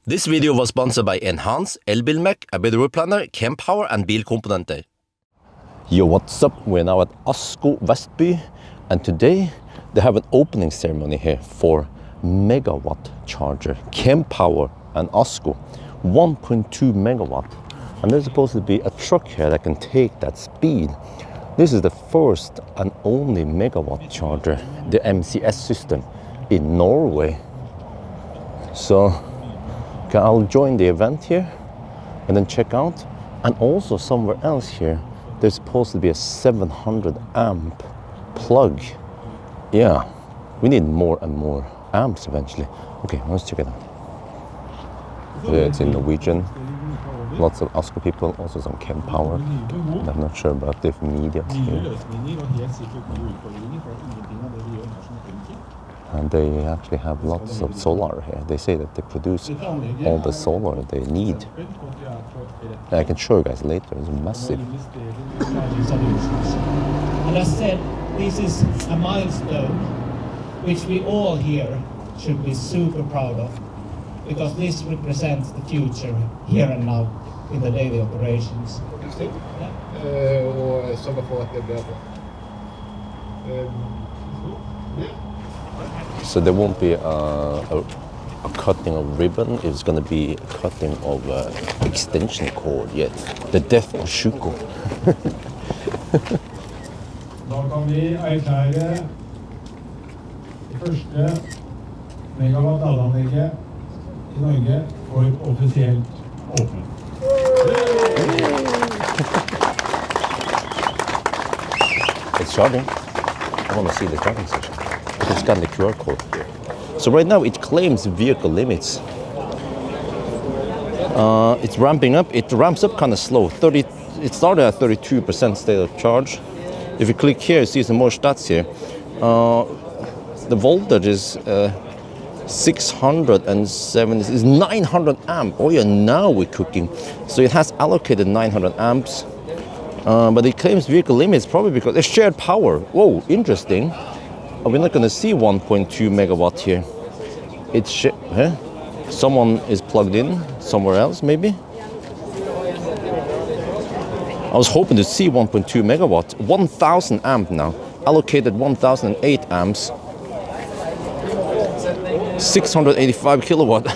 This video was sponsored by Enhance, Elbilmek, ABRP Planner, Kempower and Bilkomponenter. Yo, what's up? We're now at Asko, Vestby, and today they have an opening ceremony here for Megawatt charger, Kempower and Asko, 1.2 megawatt. And there's supposed to be a truck here that can take that speed. This is the first and only Megawatt charger, the MCS system in Norway. So okay, I'll join the event here and then check out. And also somewhere else here, there's supposed to be a 700 amp plug. Yeah, we need more and more amps eventually. Okay, let's check it out. Yeah, it's in Norwegian. Lots of Asko people, also some Kempower. And I'm not sure about the media here. And they actually have lots of solar here. They say that they produce all the solar they need. And I can show you guys later, it's massive. And as said, this is a milestone which we all here should be super proud of, because this represents the future here and now in the daily operations. So there won't be a cutting of ribbon, it's going to be a cutting of extension cord, yeah. The death of Sjuko. Da kan vi erklære det første Megawatt ladeanlegget i Norge for offisielt åpnet. It's charging. I want to see the charging station. You can scan the QR code here. So right now it claims vehicle limits. It's ramping up. It ramps up kind of slow. It started at 32% state of charge. If you click here, you see some more stats here. The voltage is 670, is 900 amp. Oh yeah, now we're cooking. So it has allocated 900 amps. But it claims vehicle limits probably because it's shared power. Whoa, interesting. We're not going to see 1.2 megawatt here. It's someone is plugged in somewhere else, maybe. I was hoping to see 1.2 megawatt, 1000 amp now, allocated 1008 amps, 685 kilowatt.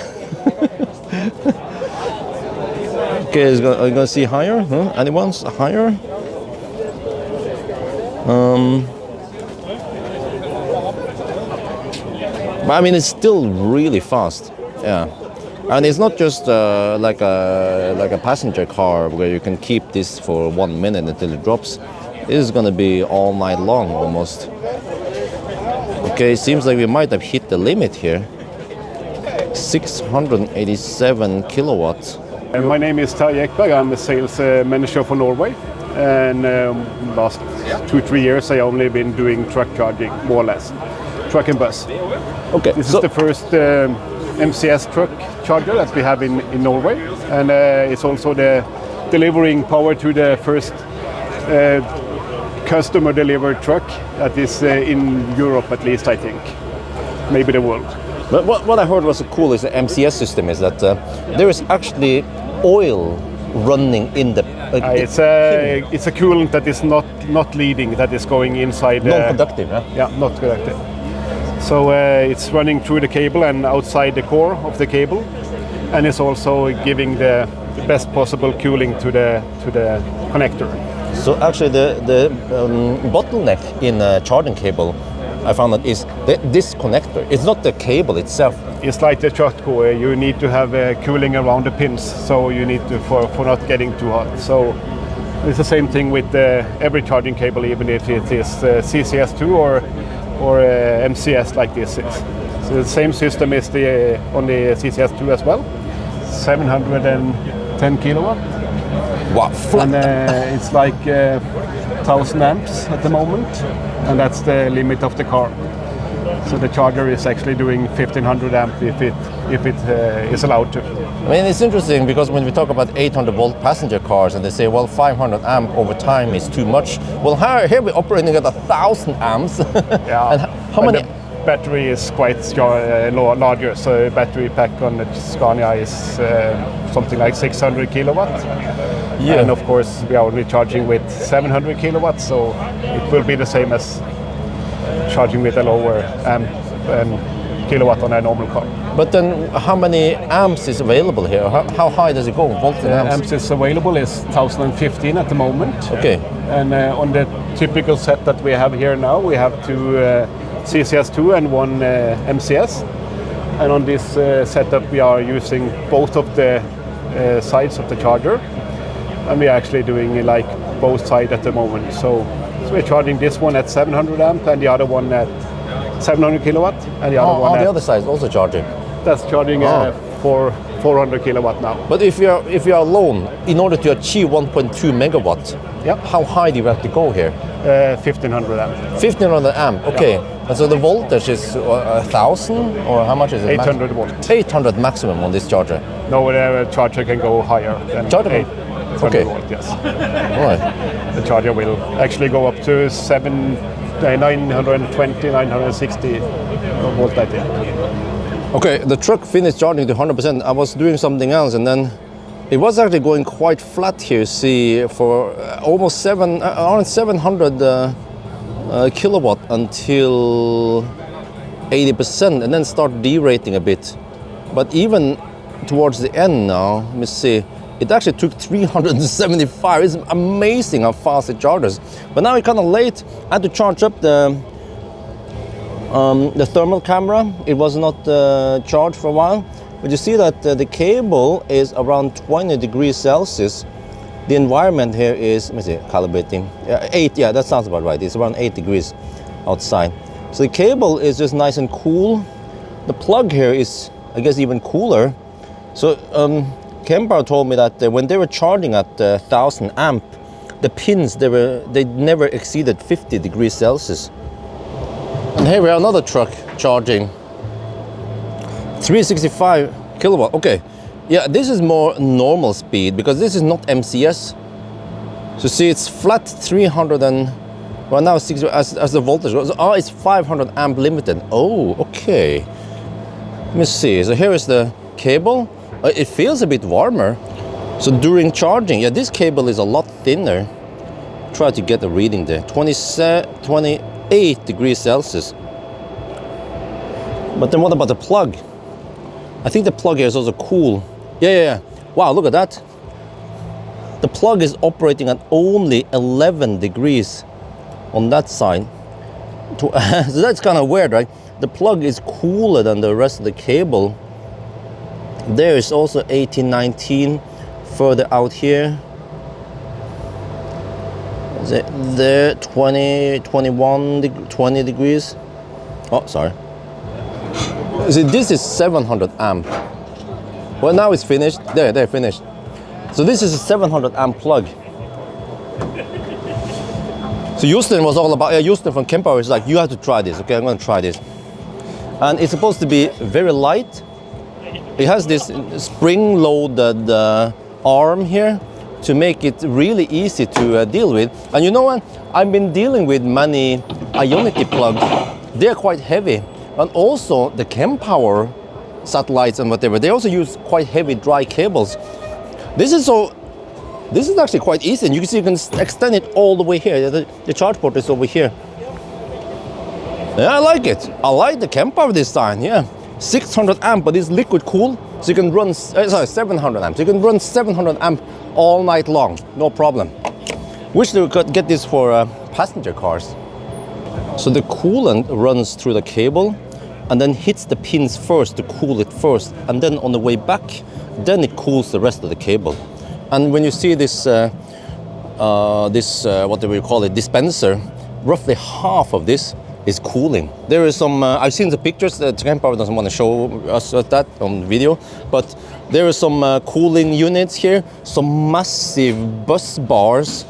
Okay, are you going to see higher? Huh? Anyone's higher? But I mean, it's still really fast, yeah. And it's not just like a passenger car where you can keep this for 1 minute until it drops. This is gonna be all night long almost. Okay, seems like we might have hit the limit here. 687 kilowatts. My name is Terje Ekberg. I'm the sales manager for Norway. And last 2-3 years I only been doing truck charging, more or less. Truck and bus. Okay, this is the first MCS truck charger that we have in Norway, and it's also the delivering power to the first customer delivered truck that is in Europe, at least I think, maybe the world. But what I heard was cool is the MCS system is that there is actually oil running in the it's a coolant that is not leading, that is going inside. Non-conductive, yeah, not conductive. So it's running through the cable and outside the core of the cable, and it's also giving the best possible cooling to the connector. So actually the bottleneck in a charging cable, I found that is this connector. It's not the cable itself. It's like the Chatco, you need to have cooling around the pins, so you need to for not getting too hot. So it's the same thing with every charging cable, even if it is CCS2 or MCS like this is. So the same system is on the CCS2 as well. 710 kilowatt. Wow. And it's like 1000 amps at the moment, and that's the limit of the car. So the charger is actually doing 1500 amp if it is allowed to. I mean, it's interesting because when we talk about 800 volt passenger cars and they say, well, 500 amp over time is too much. Well, here we're operating at 1000 amps. Yeah. And how many battery is quite larger, so battery pack on the Scania is something like 600 kilowatts. Yeah. And of course we are only charging with 700 kilowatts, so it will be the same as charging with a lower amp and kilowatt on a normal car. But then how many amps is available here? How high does it go? Volts and amps? Amps is available is 1015 at the moment. Okay. And on the typical set that we have here now, we have two CCS2 and one MCS. And on this setup we are using both of the sides of the charger, and we are actually doing like both sides at the moment. So we're charging this one at 700 amp and the other one at 700 kilowatt, and the other one the other side is also charging. That's charging for 400 kilowatt now. But if you are alone, in order to achieve 1.2 megawatt, Yep. how high do you have to go here? 1500 amp. 1500 amp. Okay. Yeah. And so the voltage is 1000, or how much is it? 800 volt. 800 maximum on this charger. No, the charger can go higher than Charger can- 800 okay. volt. Yes. All right. The charger will actually go up to 920, 960 volt, I think. Okay, the truck finished charging to 100%. I was doing something else, and then it was actually going quite flat here. See, for almost around 700 kilowatt until 80%, and then start derating a bit. But even towards the end now, let me see, it actually took 375. It's amazing how fast it charges. But now it's kind of late. I had to charge up the thermal camera. It was not charged for a while. But you see that the cable is around 20 degrees Celsius. The environment here is, let me see, calibrating. 8, yeah, that sounds about right. It's around 8 degrees outside. So the cable is just nice and cool. The plug here is, I guess, even cooler. So Kempower told me that when they were charging at 1000 amp, the pins, they never exceeded 50 degrees Celsius. And here we have another truck charging 365 kilowatt. Okay, yeah, this is more normal speed because this is not MCS. So see, it's flat 300 and well now 60 as the voltage goes. Oh, it's 500 amp limited. Oh, okay. Let me see. So here is the cable. It feels a bit warmer. So during charging, yeah, this cable is a lot thinner. Try to get the reading there. 28 degrees Celsius. But then what about the plug? I think the plug here is also cool. Yeah. Wow, look at that. The plug is operating at only 11 degrees on that side. So that's kind of weird, right? The plug is cooler than the rest of the cable. There is also 18, 19 further out here. Is it there? 20, 21, 20 degrees. Oh, sorry. See, this is 700 amp. Well, now it's finished. There, finished. So this is a 700 amp plug. So Houston was all about, Houston from Kempower is like, you have to try this. Okay, I'm gonna try this. And it's supposed to be very light. It has this spring-loaded arm here to make it really easy to deal with. And you know what? I've been dealing with many Ioniq plugs. They're quite heavy. And also the Kempower satellites and whatever, they also use quite heavy dry cables. This is actually quite easy, and you can see you can extend it all the way here. The charge port is over here. Yeah, I like it. I like the Kempower design, yeah. 600 amp, but it's liquid cool, so you can run, 700 amp. So you can run 700 amp all night long, no problem. Wish they could get this for passenger cars. So the coolant runs through the cable and then hits the pins first to cool it first, and then on the way back, then it cools the rest of the cable. And when you see this, what do we call it, dispenser, roughly half of this is cooling. There is some, I've seen the pictures, Kempower doesn't want to show us that on video, but there are some cooling units here, some massive bus bars,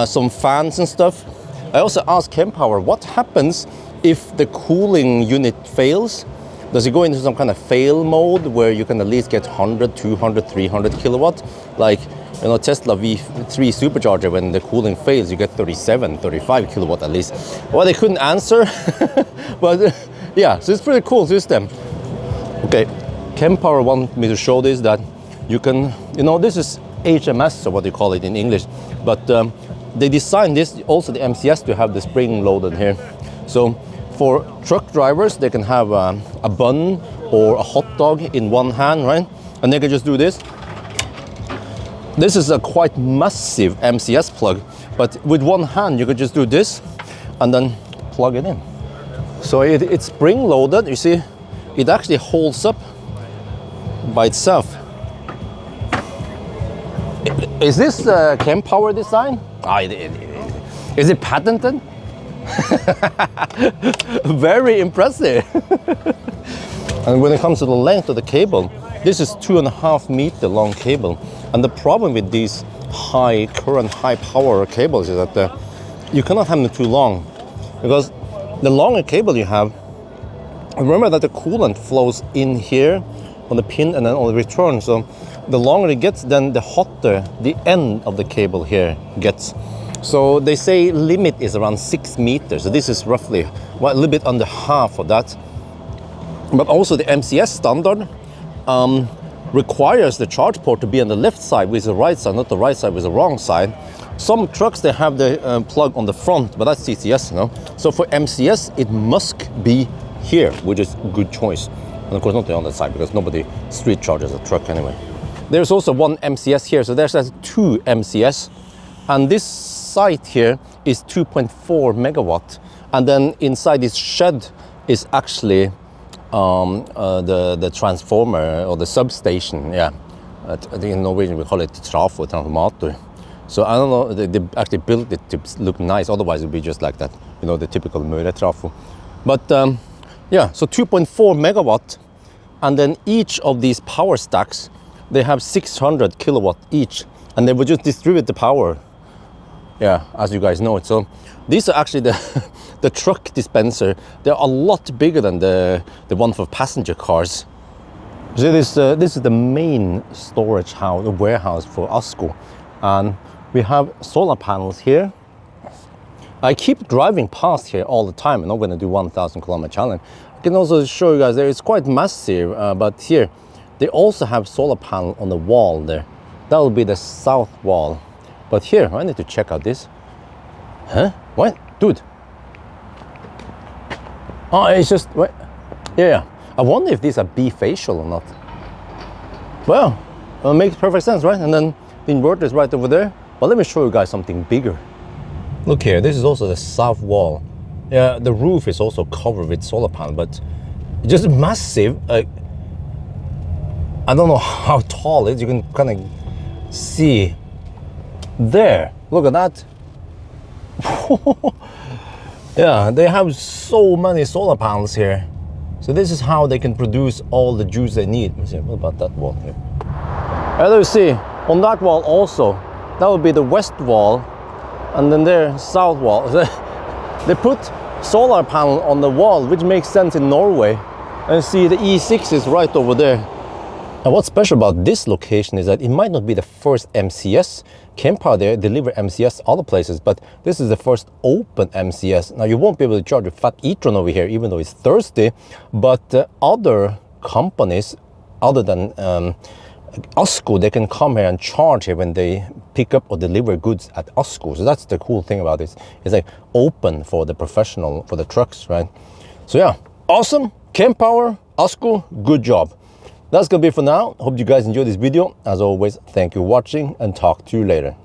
some fans and stuff. I also asked Kempower, what happens if the cooling unit fails? Does it go into some kind of fail mode where you can at least get 100, 200, 300 kilowatt? Like, you know, Tesla V3 supercharger, when the cooling fails, you get 37, 35 kilowatt at least. Well, they couldn't answer, but yeah, so it's a pretty cool system. Okay, Kempower wanted me to show this, that you can, you know, this is HMS, or what you call it in English, but they designed this, also the MCS, to have the spring loaded here. So for truck drivers, they can have a bun or a hot dog in one hand, right? And they can just do this. This is a quite massive MCS plug, but with one hand you could just do this and then plug it in. So it's spring loaded, you see, it actually holds up by itself. Is this Kempower design? Is it patented? Very impressive. And when it comes to the length of the cable, this is 2.5 meter long cable. And the problem with these high current, high power cables is that you cannot have them too long, because the longer cable you have, remember that the coolant flows in here on the pin and then on the return. So the longer it gets, then the hotter the end of the cable here gets. So they say limit is around 6 meters. So this is roughly, well, a little bit under half of that. But also the MCS standard requires the charge port to be on the left side with the right side, not the right side with the wrong side. Some trucks, they have the plug on the front, but that's CCS, you know. So for MCS, it must be here, which is a good choice. And of course not the other side, because nobody street charges a truck anyway. There's also one MCS here, so there's 2 MCS. And this site here is 2.4 megawatt. And then inside this shed is actually the transformer, or the substation, yeah. I think in Norwegian we call it trafo, transformator. So I don't know, they actually built it to look nice, otherwise it would be just like that, you know, the typical Møre trafo. But yeah, so 2.4 megawatt, and then each of these power stacks, they have 600 kilowatt each, and they would just distribute the power, yeah, as you guys know it. So these are actually the truck dispenser. They're a lot bigger than the one for passenger cars. So this is the main storage house, the warehouse for Asko. And we have solar panels here. I keep driving past here all the time, and I'm going to do 1,000 kilometer challenge. I can also show you guys there, it's quite massive, but here they also have solar panel on the wall there. That will be the south wall. But here, I need to check out this. Huh? What? Dude. Oh, it's just, what? Yeah. I wonder if these are bifacial or not. Well, it makes perfect sense, right? And then the inverter is right over there. But let me show you guys something bigger. Look here, this is also the south wall. Yeah, the roof is also covered with solar panel, but just massive. I don't know how tall it is. You can kind of see there. Look at that. Yeah, they have so many solar panels here. So this is how they can produce all the juice they need. Let's see, what about that wall here? As you see, on that wall also, that would be the west wall, and then there, south wall. They put solar panel on the wall, which makes sense in Norway. And see, the E6 is right over there. And what's special about this location is that it might not be the first MCS. Kempower, they deliver MCS other places, but this is the first open MCS. Now you won't be able to charge a fat e-tron over here, even though it's Thursday, but other companies, other than Asko, they can come here and charge here when they pick up or deliver goods at Asko. So that's the cool thing about this. It's like open for the professional, for the trucks, right? So yeah, awesome. Kempower, Asko, good job. That's gonna be it for now. Hope you guys enjoyed this video. As always, thank you for watching, and talk to you later.